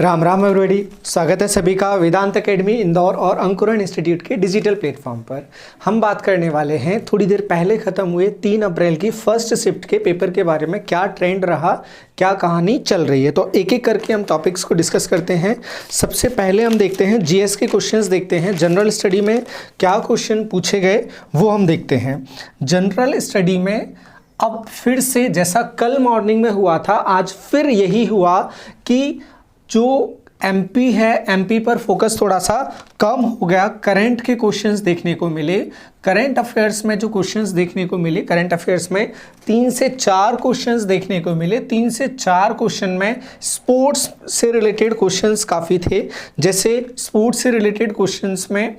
Ram Ram everybody, स्वागत है सभी का वेदांत एकेडमी इंदौर और अंकुरण इंस्टीट्यूट के डिजिटल प्लेटफॉर्म पर। हम बात करने वाले हैं थोड़ी देर पहले ख़त्म हुए 3 अप्रैल की फर्स्ट शिफ्ट के पेपर के बारे में। क्या ट्रेंड रहा, क्या कहानी चल रही है, तो एक एक करके हम टॉपिक्स को डिस्कस करते हैं। सबसे पहले हम देखते हैं जीएस के क्वेश्चंस देखते हैं। जनरल स्टडी में क्या क्वेश्चन पूछे गए वो हम देखते हैं। जनरल स्टडी में अब फिर से जैसा कल मॉर्निंग में हुआ था, आज फिर यही हुआ कि जो एमपी है, एमपी पर फोकस थोड़ा सा कम हो गया। करंट के क्वेश्चंस देखने को मिले। करंट अफेयर्स में जो क्वेश्चंस देखने को मिले, करंट अफेयर्स में 3 से 4 क्वेश्चंस देखने को मिले। 3 से 4 क्वेश्चन में स्पोर्ट्स से रिलेटेड क्वेश्चंस काफ़ी थे। जैसे स्पोर्ट्स से रिलेटेड क्वेश्चंस में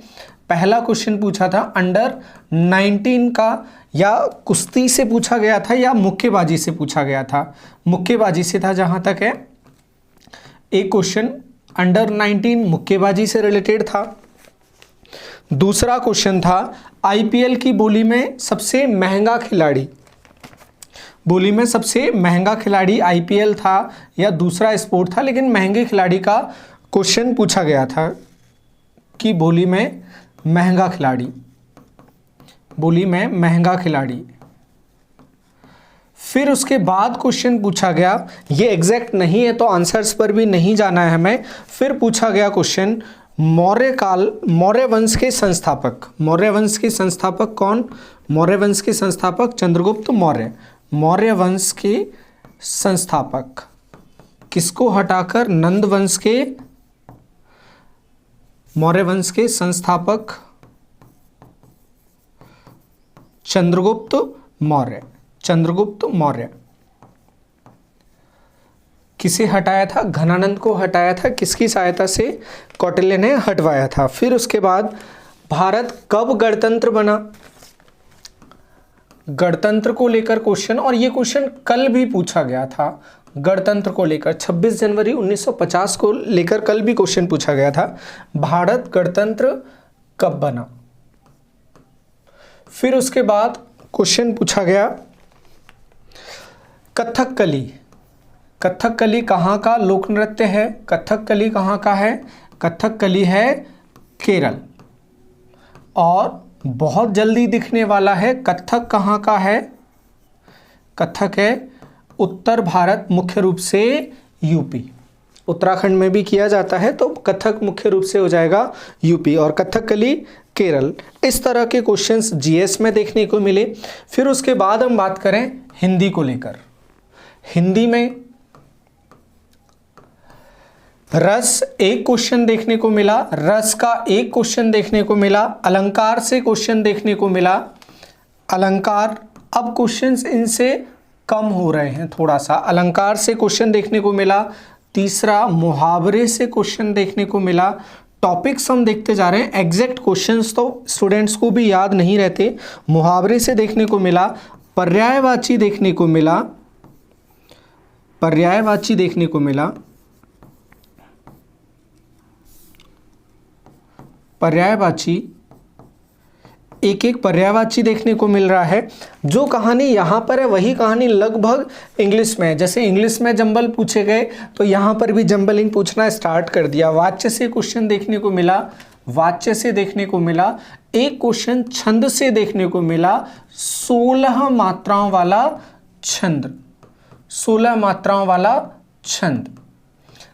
पहला क्वेश्चन पूछा था अंडर 19 का, या कुश्ती से पूछा गया था या मुक्केबाजी से पूछा गया था। मुक्केबाजी से था जहाँ तक है। एक क्वेश्चन अंडर 19 मुक्केबाजी से रिलेटेड था। दूसरा क्वेश्चन था आईपीएल की बोली में सबसे महंगा खिलाड़ी, बोली में सबसे महंगा खिलाड़ी आईपीएल था या दूसरा स्पोर्ट था, लेकिन महंगे खिलाड़ी का क्वेश्चन पूछा गया था कि बोली में महंगा खिलाड़ी, बोली में महंगा खिलाड़ी। फिर उसके बाद क्वेश्चन पूछा गया, ये एग्जैक्ट नहीं है तो आंसर्स पर भी नहीं जाना है हमें। फिर पूछा गया क्वेश्चन मौर्य वंश के संस्थापक। मौर्य वंश के संस्थापक कौन? मौर्य वंश के संस्थापक चंद्रगुप्त मौर्य। मौर्य वंश के संस्थापक किसको हटाकर? नंद वंश के, मौर्य वंश के संस्थापक चंद्रगुप्त मौर्य। चंद्रगुप्त मौर्य किसे हटाया था? घनानंद को हटाया था। किसकी सहायता से? कौटिल्य ने हटवाया था। फिर उसके बाद भारत कब गणतंत्र बना? गणतंत्र को लेकर क्वेश्चन, और ये क्वेश्चन कल भी पूछा गया था। गणतंत्र को लेकर 26 जनवरी 1950 को लेकर कल भी क्वेश्चन पूछा गया था। भारत गणतंत्र कब बना? फिर उसके बाद क्वेश्चन पूछा गया कथकली। कथकली कहाँ का लोक नृत्य है? कथकली कहाँ का है? कथकली है केरल। और बहुत जल्दी दिखने वाला है। कथक कहाँ का है? कथक है उत्तर भारत, मुख्य रूप से यूपी। उत्तराखंड में भी किया जाता है, तो कथक मुख्य रूप से हो जाएगा यूपी, और कथकली केरल। इस तरह के क्वेश्चंस जीएस में देखने को मिले। फिर उसके बाद हम बात करें हिंदी को लेकर। हिंदी में रस एक क्वेश्चन देखने को मिला, रस का एक क्वेश्चन देखने को मिला। अलंकार से क्वेश्चन देखने को मिला। अलंकार अब क्वेश्चंस इनसे कम हो रहे हैं थोड़ा सा। अलंकार से क्वेश्चन देखने को मिला। तीसरा मुहावरे से क्वेश्चन देखने को मिला। टॉपिक्स हम देखते जा रहे हैं, एग्जैक्ट क्वेश्चंस तो स्टूडेंट्स को भी याद नहीं रहते। मुहावरे से देखने को मिला। पर्यायवाची देखने को मिला। पर्यायवाची देखने को मिला। पर्यायवाची एक एक पर्यायवाची देखने को मिल रहा है। जो कहानी यहाँ पर है वही कहानी लगभग इंग्लिश में है। जैसे इंग्लिश में जंबल पूछे गए तो यहाँ पर भी जंबलिंग पूछना स्टार्ट कर दिया। वाच्य से क्वेश्चन देखने को मिला। वाच्य से देखने को मिला। एक क्वेश्चन छंद से देखने को मिला। 16 मात्राओं वाला छंद, 16 मात्राओं वाला छंद।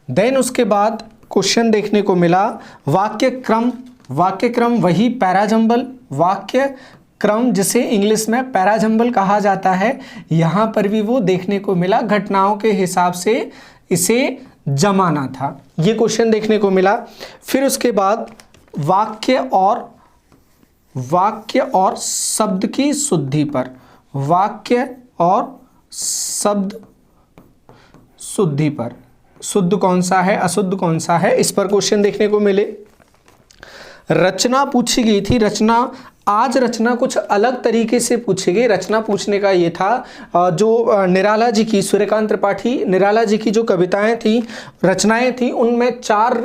देन उसके बाद क्वेश्चन देखने को मिला वाक्य क्रम। वाक्य क्रम वही पैराजंबल, वाक्य क्रम जिसे इंग्लिश में पैराजंबल कहा जाता है, यहाँ पर भी वो देखने को मिला। घटनाओं के हिसाब से इसे जमाना था, ये क्वेश्चन देखने को मिला। फिर उसके बाद वाक्य और शब्द की शुद्धि पर, वाक्य और शब्द शुद्धि पर, शुद्ध कौन सा है, अशुद्ध कौन सा है, इस पर क्वेश्चन देखने को मिले। रचना पूछी गई थी। रचना आज रचना कुछ अलग तरीके से पूछी गई। रचना पूछने का ये था, जो निराला जी की, सूर्यकांत त्रिपाठी निराला जी की जो कविताएं थी, रचनाएं थी, उनमें 4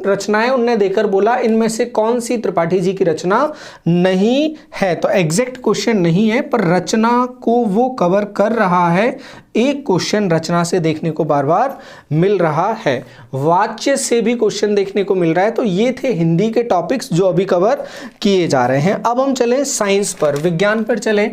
रचनाएं उनने देकर बोला इनमें से कौन सी त्रिपाठी जी की रचना नहीं है। तो एग्जैक्ट क्वेश्चन नहीं है, पर रचना को वो कवर कर रहा है। एक क्वेश्चन रचना से देखने को बार बार मिल रहा है, वाच्य से भी क्वेश्चन देखने को मिल रहा है। तो ये थे हिंदी के टॉपिक्स जो अभी कवर किए जा रहे हैं। अब हम चले साइंस पर, विज्ञान पर चले।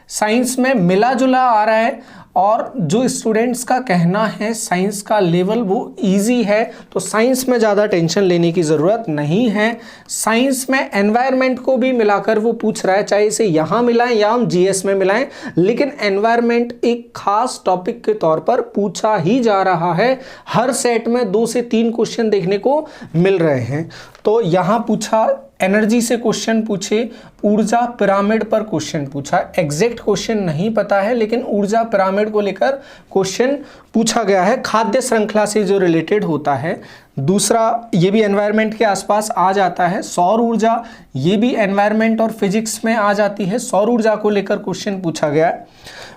साइंस में मिला जुला आ रहा है, और जो स्टूडेंट्स का कहना है साइंस का लेवल वो इजी है, तो साइंस में ज़्यादा टेंशन लेने की ज़रूरत नहीं है। साइंस में एनवायरनमेंट को भी मिलाकर वो पूछ रहा है, चाहे इसे यहाँ मिलाएं या हम जीएस में मिलाएं, लेकिन एनवायरनमेंट एक खास टॉपिक के तौर पर पूछा ही जा रहा है। हर सेट में 2 से 3 क्वेश्चन देखने को मिल रहे हैं। तो यहाँ पूछा, एनर्जी से क्वेश्चन पूछे, ऊर्जा पिरामिड पर क्वेश्चन पूछा। एग्जैक्ट क्वेश्चन नहीं पता है, लेकिन ऊर्जा पिरामिड को लेकर क्वेश्चन पूछा गया है, खाद्य श्रृंखला से जो रिलेटेड होता है। दूसरा, ये भी एनवायरनमेंट के आसपास आ जाता है। सौर ऊर्जा, ये भी एनवायरनमेंट और फिजिक्स में आ जाती है। सौर ऊर्जा को लेकर क्वेश्चन पूछा गया।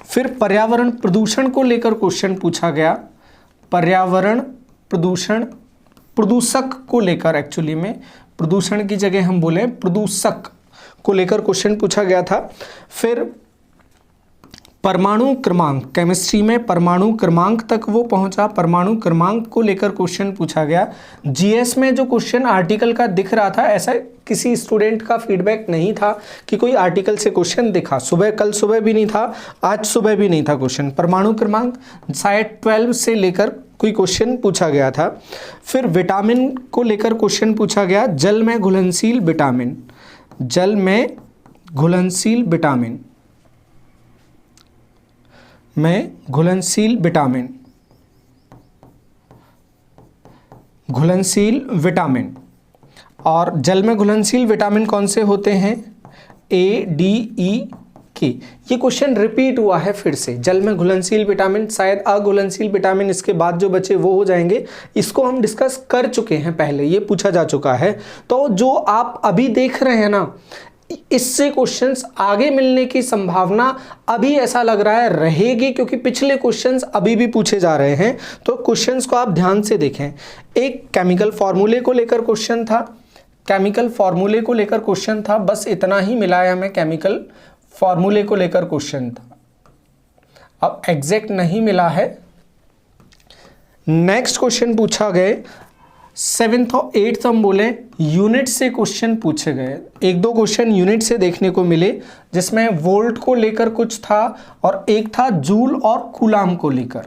फिर पर्यावरण प्रदूषण को लेकर क्वेश्चन पूछा गया। पर्यावरण प्रदूषण, प्रदूषक को लेकर, एक्चुअली में प्रदूषण की जगह हम बोले प्रदूषक को लेकर क्वेश्चन पूछा गया था। फिर परमाणु क्रमांक, केमिस्ट्री में परमाणु क्रमांक तक वो पहुंचा, परमाणु क्रमांक को लेकर क्वेश्चन पूछा गया। जीएस में जो क्वेश्चन आर्टिकल का दिख रहा था, ऐसा किसी स्टूडेंट का फीडबैक नहीं था कि कोई आर्टिकल से क्वेश्चन दिखा। सुबह, कल सुबह भी नहीं था, आज सुबह भी नहीं था क्वेश्चन। परमाणु क्रमांक शायद 12 से लेकर कोई क्वेश्चन पूछा गया था। फिर विटामिन को लेकर क्वेश्चन पूछा गया। जल में घुलनशील विटामिन, जल में घुलनशील विटामिन, में घुलनशील विटामिन, घुलनशील विटामिन। और जल में घुलनशील विटामिन कौन से होते हैं? A, D, E, K। ये क्वेश्चन रिपीट हुआ है फिर से। जल में घुलनशील विटामिन, शायद अघुलनशील विटामिन इसके बाद जो बचे वो हो जाएंगे। इसको हम डिस्कस कर चुके हैं पहले, ये पूछा जा चुका है। तो जो आप अभी देख रहे हैं ना, इससे क्वेश्चंस आगे मिलने की संभावना अभी ऐसा लग रहा है रहेगी, क्योंकि पिछले क्वेश्चंस अभी भी पूछे जा रहे हैं। तो क्वेश्चंस को आप ध्यान से देखें। एक केमिकल फॉर्मूले को लेकर क्वेश्चन था, केमिकल फॉर्मूले को लेकर क्वेश्चन था, बस इतना ही मिला है हमें। केमिकल फॉर्मूले को लेकर क्वेश्चन था, अब एग्जैक्ट नहीं मिला है। नेक्स्ट क्वेश्चन पूछा गए 7th और 8th, हम बोले यूनिट से क्वेश्चन पूछे गए। 1-2 क्वेश्चन यूनिट से देखने को मिले, जिसमें वोल्ट को लेकर कुछ था और एक था जूल और कूलाम को लेकर,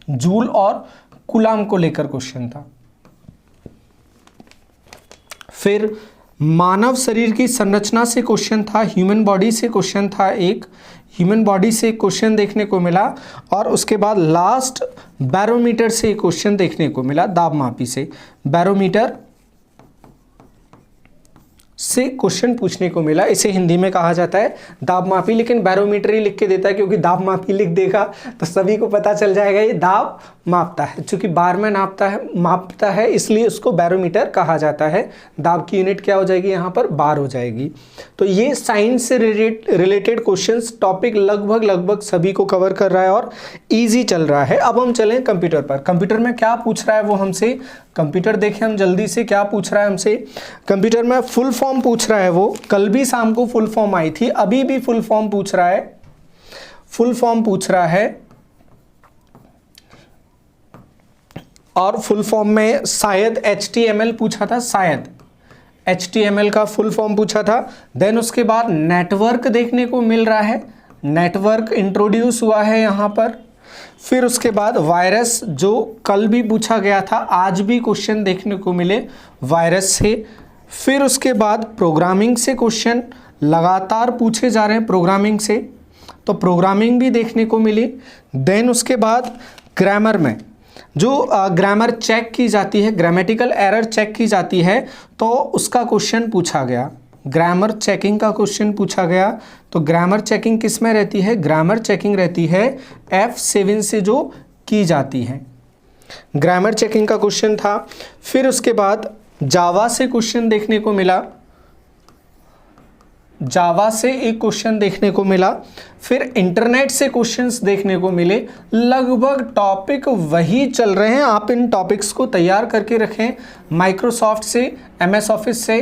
जूल और कूलाम को लेकर क्वेश्चन था। फिर मानव शरीर की संरचना से क्वेश्चन था, ह्यूमन बॉडी से क्वेश्चन था, एक ह्यूमन बॉडी से क्वेश्चन देखने को मिला। और उसके बाद लास्ट बैरोमीटर से क्वेश्चन देखने को मिला, दाबमापी से, बैरोमीटर से क्वेश्चन पूछने को मिला। इसे हिंदी में कहा जाता है दाबमापी, लेकिन बैरोमीटर ही लिख के देता है, क्योंकि दाबमापी लिख देगा तो सभी को पता चल जाएगा ये दाब मापता है। चूंकि बार में मापता है इसलिए उसको बैरोमीटर कहा जाता है। दाब की यूनिट क्या हो जाएगी यहाँ पर? बार हो जाएगी। तो ये साइंस से रिलेटेड क्वेश्चंस टॉपिक लगभग सभी को कवर कर रहा है और ईजी चल रहा है। अब हम चलें कंप्यूटर पर। कंप्यूटर में क्या पूछ रहा है वो हमसे, कंप्यूटर देखें हम जल्दी से, क्या पूछ रहा है हमसे। कंप्यूटर में फुल फॉर्म पूछ रहा है वो, कल भी शाम को फुल फॉर्म आई थी, अभी भी फुल फॉर्म पूछ रहा है, फुल फॉर्म पूछ रहा है। और फुल फॉर्म में शायद HTML पूछा था, शायद HTML का फुल फॉर्म पूछा था। देन उसके बाद नेटवर्क देखने को मिल रहा है, नेटवर्क इंट्रोड्यूस हुआ है यहाँ पर। फिर उसके बाद वायरस, जो कल भी पूछा गया था, आज भी क्वेश्चन देखने को मिले वायरस से। फिर उसके बाद प्रोग्रामिंग से क्वेश्चन लगातार पूछे जा रहे हैं, प्रोग्रामिंग से, तो प्रोग्रामिंग भी देखने को मिली। देन उसके बाद ग्रामर में जो ग्रामर चेक की जाती है, ग्रामेटिकल एरर चेक की जाती है, तो उसका क्वेश्चन पूछा गया, ग्रामर चेकिंग का क्वेश्चन पूछा गया। तो ग्रामर चेकिंग किस में रहती है? ग्रामर चेकिंग रहती है F7 से जो की जाती है, ग्रामर चेकिंग का क्वेश्चन था। फिर उसके बाद जावा से क्वेश्चन देखने को मिला, जावा से एक क्वेश्चन देखने को मिला, फिर इंटरनेट से क्वेश्चंस देखने को मिले। लगभग टॉपिक वही चल रहे हैं, आप इन टॉपिक्स को तैयार करके रखें। माइक्रोसॉफ्ट से, एमएस ऑफिस से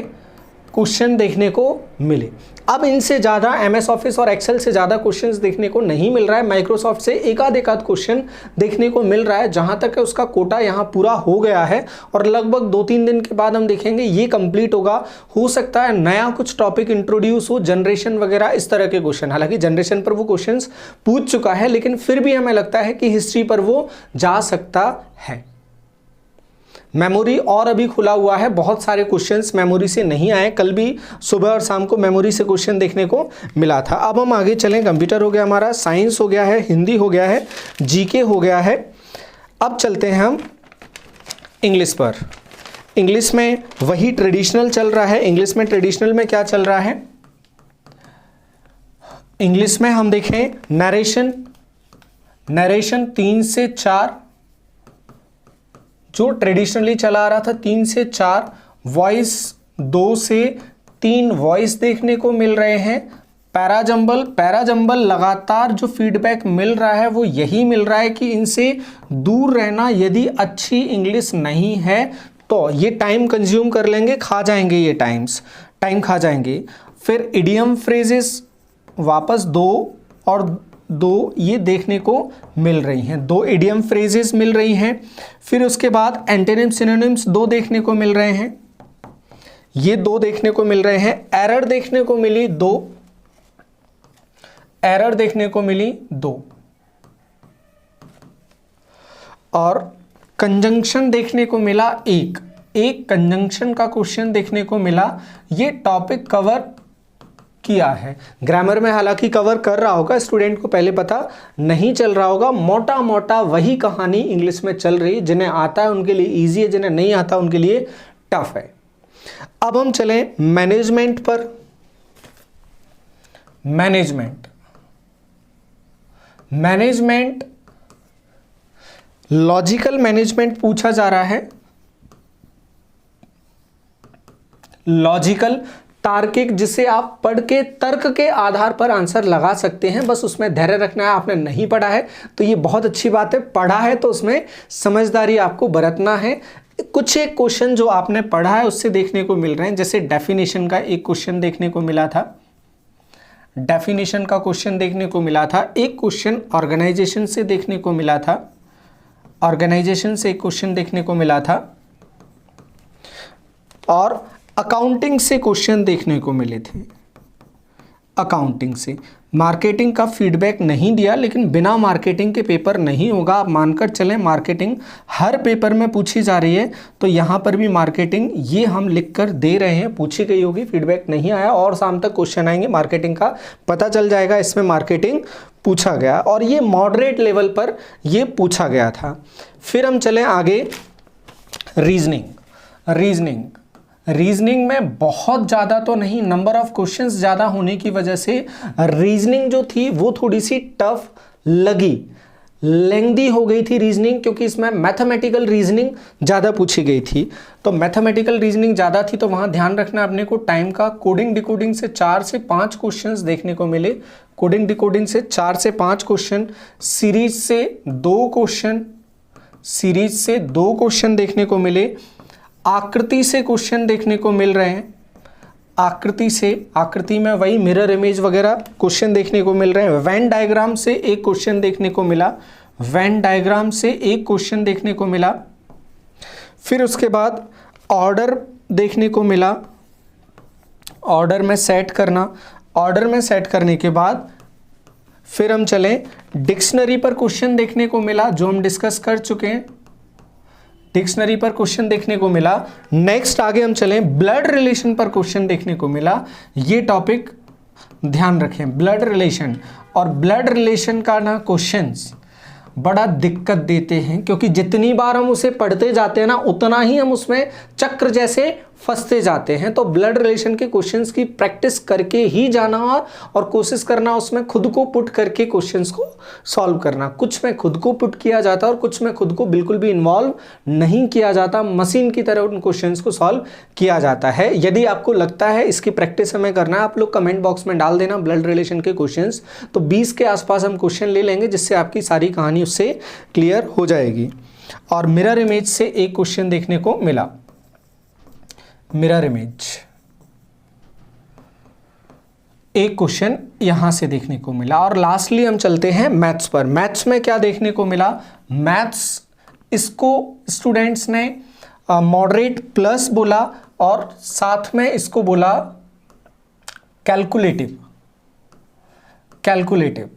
क्वेश्चन देखने को मिले। अब इनसे ज़्यादा एमएस ऑफिस और एक्सेल से ज़्यादा क्वेश्चंस देखने को नहीं मिल रहा है। माइक्रोसॉफ्ट से एक आध क्वेश्चन देखने को मिल रहा है, जहाँ तक है उसका कोटा यहाँ पूरा हो गया है और लगभग 2-3 दिन के बाद हम देखेंगे ये कंप्लीट होगा। हो सकता है नया कुछ टॉपिक इंट्रोड्यूस हो, जनरेशन वगैरह इस तरह के क्वेश्चन। हालांकि जनरेशन पर वो क्वेश्चंस पूछ चुका है, लेकिन फिर भी हमें लगता है कि हिस्ट्री पर वो जा सकता है। मेमोरी और अभी खुला हुआ है, बहुत सारे क्वेश्चंस मेमोरी से नहीं आए। कल भी सुबह और शाम को मेमोरी से क्वेश्चन देखने को मिला था। अब हम आगे चलें। कंप्यूटर हो गया हमारा, साइंस हो गया है, हिंदी हो गया है, जीके हो गया है। अब चलते हैं हम इंग्लिश पर। इंग्लिश में वही ट्रेडिशनल चल रहा है। इंग्लिश में ट्रेडिशनल में क्या चल रहा है? इंग्लिश में हम देखें नरेशन 3 से 4 जो ट्रेडिशनली चला आ रहा था, 3 से 4, वॉइस 2 से 3 वॉइस देखने को मिल रहे हैं। पैराजंबल लगातार जो फीडबैक मिल रहा है वो यही मिल रहा है कि इनसे दूर रहना, यदि अच्छी इंग्लिश नहीं है तो ये टाइम कंज्यूम कर लेंगे, खा जाएंगे, ये टाइम खा जाएंगे। फिर इडियम फ्रेजेस वापस 2 और 2 ये देखने को मिल रही हैं, 2 इडियम फ्रेजेस मिल रही हैं। फिर उसके बाद एंटोनिम सिनोनिम्स 2 देखने को मिल रहे हैं, ये 2 देखने को मिल रहे हैं। एरर देखने को मिली 2, एरर देखने को मिली 2, और कंजंक्शन देखने को मिला एक कंजंक्शन का क्वेश्चन देखने को मिला। ये टॉपिक कवर किया है। ग्रामर में हालांकि कवर कर रहा होगा, स्टूडेंट को पहले पता नहीं चल रहा होगा। मोटा मोटा वही कहानी इंग्लिश में चल रही है। जिन्हें आता है उनके लिए इजी है, जिन्हें नहीं आता उनके लिए टफ है। अब हम चलें मैनेजमेंट पर। मैनेजमेंट लॉजिकल मैनेजमेंट पूछा जा रहा है। लॉजिकल, तार्किक, जिसे आप पढ़ के तर्क के आधार पर आंसर लगा सकते हैं। बस उसमें धैर्य रखना है। आपने नहीं पढ़ा है तो ये बहुत अच्छी बात है, पढ़ा है तो उसमें समझदारी आपको बरतना है। कुछ एक क्वेश्चन जो आपने पढ़ा है उससे देखने को मिल रहे हैं, जैसे डेफिनेशन का एक क्वेश्चन देखने को मिला था, डेफिनेशन का क्वेश्चन देखने को मिला था। एक क्वेश्चन ऑर्गेनाइजेशन से देखने को मिला था, ऑर्गेनाइजेशन से एक क्वेश्चन देखने को मिला था, और अकाउंटिंग से क्वेश्चन देखने को मिले थे। अकाउंटिंग से मार्केटिंग का फीडबैक नहीं दिया, लेकिन बिना मार्केटिंग के पेपर नहीं होगा। आप मानकर चलें मार्केटिंग हर पेपर में पूछी जा रही है, तो यहाँ पर भी मार्केटिंग ये हम लिख कर दे रहे हैं, पूछी गई होगी। फीडबैक नहीं आया और शाम तक क्वेश्चन आएंगे मार्केटिंग का, पता चल जाएगा इसमें मार्केटिंग पूछा गया, और ये मॉडरेट लेवल पर ये पूछा गया था। फिर हम चलें आगे, रीजनिंग में बहुत ज़्यादा तो नहीं, नंबर ऑफ क्वेश्चंस ज़्यादा होने की वजह से रीजनिंग जो थी वो थोड़ी सी टफ लगी, लेंथी हो गई थी रीजनिंग, क्योंकि इसमें मैथमेटिकल रीजनिंग ज़्यादा पूछी गई थी। तो मैथमेटिकल रीजनिंग ज़्यादा थी तो वहाँ ध्यान रखना अपने को टाइम का। कोडिंग डिकोडिंग से 4 से 5 क्वेश्चंस देखने को मिले, कोडिंग डिकोडिंग से 4 से 5 क्वेश्चन, सीरीज से 2 क्वेश्चन देखने को मिले। आकृति से क्वेश्चन देखने को मिल रहे हैं, आकृति में वही मिरर इमेज वगैरह क्वेश्चन देखने को मिल रहे हैं। वेन डायग्राम से एक क्वेश्चन देखने को मिला, फिर उसके बाद ऑर्डर देखने को मिला, ऑर्डर में सेट करने के बाद फिर हम चलें डिक्शनरी पर क्वेश्चन देखने को मिला, जो हम डिस्कस कर चुके हैं। डिक्शनरी पर क्वेश्चन देखने को मिला। नेक्स्ट आगे हम चलें, ब्लड रिलेशन पर क्वेश्चन देखने को मिला। ये टॉपिक ध्यान रखें, ब्लड रिलेशन, और ब्लड रिलेशन का ना क्वेश्चंस बड़ा दिक्कत देते हैं, क्योंकि जितनी बार हम उसे पढ़ते जाते हैं ना, उतना ही हम उसमें चक्र जैसे फंसते जाते हैं। तो ब्लड रिलेशन के क्वेश्चंस की प्रैक्टिस करके ही जाना और कोशिश करना उसमें खुद को पुट करके क्वेश्चंस को सॉल्व करना। कुछ में खुद को पुट किया जाता है और कुछ में खुद को बिल्कुल भी इन्वॉल्व नहीं किया जाता, मशीन की तरह उन क्वेश्चंस को सॉल्व किया जाता है। यदि आपको लगता है इसकी प्रैक्टिस हमें करना है, आप लोग कमेंट बॉक्स में डाल देना ब्लड रिलेशन के क्वेश्चंस, तो 20 के आसपास हम क्वेश्चन ले लेंगे जिससे आपकी सारी कहानी उससे क्लियर हो जाएगी। और मिरर इमेज से एक क्वेश्चन देखने को मिला, मिरर इमेज एक क्वेश्चन यहां से देखने को मिला। और लास्टली हम चलते हैं मैथ्स पर। मैथ्स में क्या देखने को मिला, मैथ्स इसको स्टूडेंट्स ने मॉडरेट प्लस बोला और साथ में इसको बोला कैलकुलेटिव, कैलकुलेटिव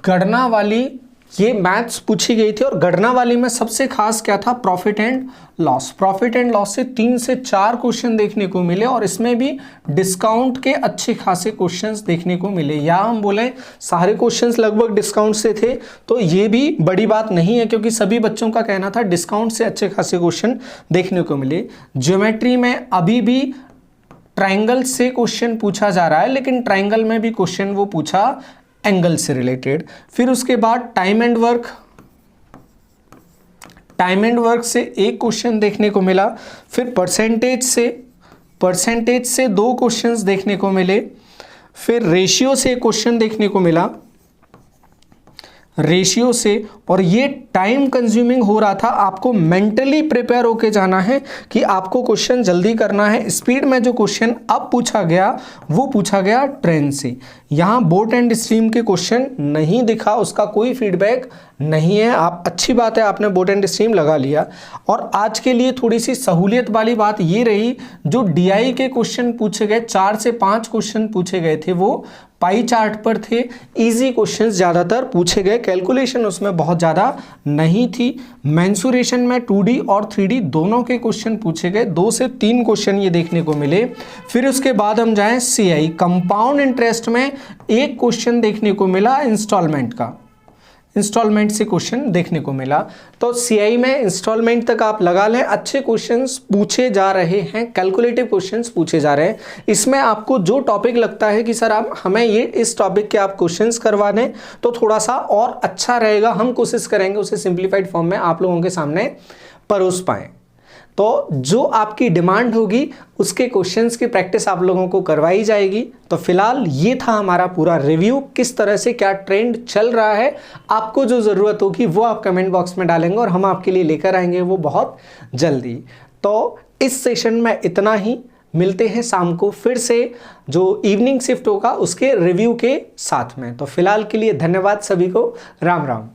गणना वाली ये मैथ्स पूछी गई थी। और गणना वाली में सबसे खास क्या था, profit and loss. Profit and loss से 3 से 4 क्वेश्चन देखने को मिले और इसमें भी डिस्काउंट के अच्छे खासे क्वेश्चंस देखने को मिले। या हम बोले सारे क्वेश्चंस लगभग डिस्काउंट से थे, तो ये भी बड़ी बात नहीं है क्योंकि सभी बच्चों का कहना था डिस्काउंट से अच्छे खासे क्वेश्चन देखने को मिले। ज्योमेट्री में अभी भी ट्राइंगल से क्वेश्चन पूछा जा रहा है, लेकिन ट्राइंगल में भी क्वेश्चन वो पूछा एंगल से रिलेटेड। फिर उसके बाद time and work, time and work से एक क्वेश्चन देखने को मिला। फिर परसेंटेज से 2 क्वेश्चंस देखने को मिले। फिर रेशियो से एक क्वेश्चन देखने को मिला, रेशियो से। और ये टाइम कंज्यूमिंग हो रहा था, आपको मेंटली प्रिपेयर होके जाना है कि आपको क्वेश्चन जल्दी करना है। स्पीड में जो क्वेश्चन अब पूछा गया वो पूछा गया ट्रेन से। यहाँ बोट एंड स्ट्रीम के क्वेश्चन नहीं दिखा, उसका कोई फीडबैक नहीं है। आप अच्छी बात है आपने बोट एंड स्ट्रीम लगा लिया। और आज के लिए थोड़ी सी सहूलियत वाली बात ये रही, जो डीआई के क्वेश्चन पूछे गए 4 से 5 क्वेश्चन पूछे गए थे वो पाई चार्ट पर थे। इजी क्वेश्चंस ज़्यादातर पूछे गए, कैलकुलेशन उसमें बहुत ज़्यादा नहीं थी। मेंसुरेशन में 2D और 3D दोनों के क्वेश्चन पूछे गए, 2 से 3 क्वेश्चन ये देखने को मिले। फिर उसके बाद हम जाएं CI, कंपाउंड इंटरेस्ट में एक क्वेश्चन देखने को मिला इंस्टॉलमेंट का, इंस्टॉलमेंट से क्वेश्चन देखने को मिला। तो CI में इंस्टॉलमेंट तक आप लगा लें, अच्छे क्वेश्चंस पूछे जा रहे हैं, कैलकुलेटिव क्वेश्चंस पूछे जा रहे हैं। इसमें आपको जो टॉपिक लगता है कि सर आप हमें ये इस टॉपिक के आप क्वेश्चंस करवा दें तो थोड़ा सा और अच्छा रहेगा, हम कोशिश करेंगे उसे सिंप्लीफाइड फॉर्म में आप लोगों के सामने परोस पाएँ। तो जो आपकी डिमांड होगी उसके क्वेश्चंस की प्रैक्टिस आप लोगों को करवाई जाएगी। तो फिलहाल ये था हमारा पूरा रिव्यू, किस तरह से क्या ट्रेंड चल रहा है। आपको जो ज़रूरत होगी वो आप कमेंट बॉक्स में डालेंगे और हम आपके लिए लेकर आएंगे वो बहुत जल्दी। तो इस सेशन में इतना ही, मिलते हैं शाम को फिर से जो इवनिंग शिफ्ट होगा उसके रिव्यू के साथ में। तो फिलहाल के लिए धन्यवाद सभी को, राम राम।